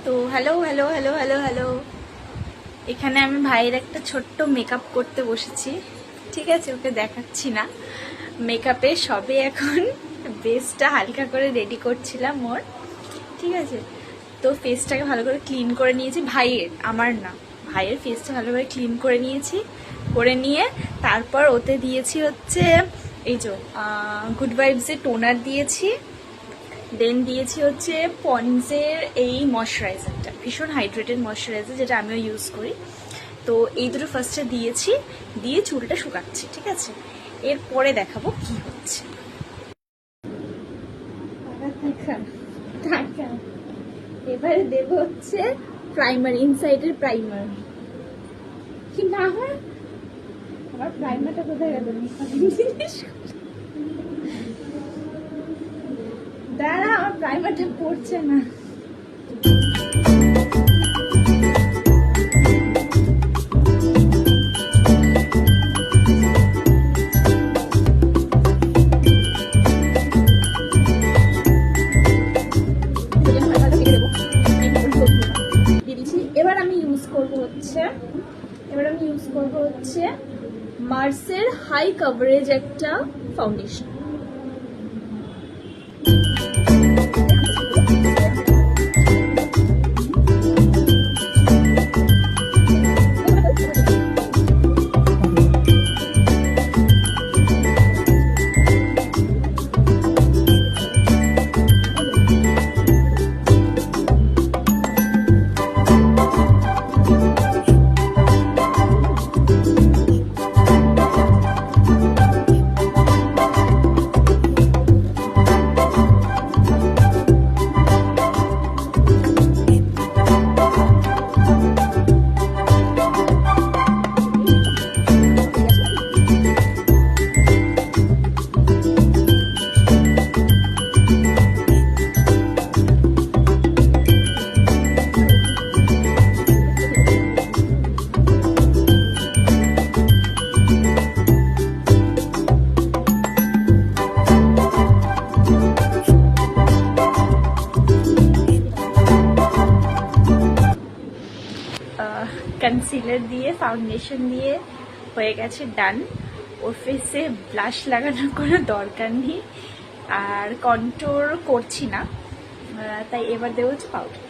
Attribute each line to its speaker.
Speaker 1: তো hello hello hello hello hello, এখানে আমি ভাইয়ের একটা ছোট্ট মেকআপ করতে বসেছি। ঠিক আছে, ওকে দেখাচ্ছি না মেকআপে, সবে এখন বেসটা হালকা করে রেডি করছিলাম ওর। ঠিক আছে, তো ফেসটাকে ভালো করে ক্লিন করে নিয়েছি ভাইয়ের, আমার না, ভাইয়ের ফেসটা ভালো করে ক্লিন করে নিয়েছি। করে নিয়ে তারপর ওতে দিয়েছি হচ্ছে এই যে গুড ভাইবসের টোনার দিয়েছি, দেন দিয়েছি হচ্ছে পন্ডসের এই ময়শ্চারাইজারটা, ভীষণ হাইড্রেটেড ময়শ্চারাইজার, যেটা আমিও ইউজ করি। তো এই দুটো ফার্স্টে দিয়েছি, দিয়ে চুলটা শুকাচ্ছি। ঠিক আছে, এরপরে দেখাবো কি হচ্ছে। এবারে দেব হচ্ছে প্রাইমার, ইনসাইডের প্রাইমার। কি না হয় আমার প্রাইমারটা কোথায় গেল? দাঁড়া, আমার প্রাইমারটা পড়ছে না। এবার আমি ইউজ করবো হচ্ছে মার্সের হাই কভারেজ একটা ফাউন্ডেশন। কনসিলার দিয়ে, ফাউন্ডেশন দিয়ে হয়ে গেছে ডান। ওর ফেসে ব্লাশ লাগানোর কোনো দরকার নেই, আর কন্ট্রোল করছি না, তাই এবার দেবো হচ্ছে পাউডার।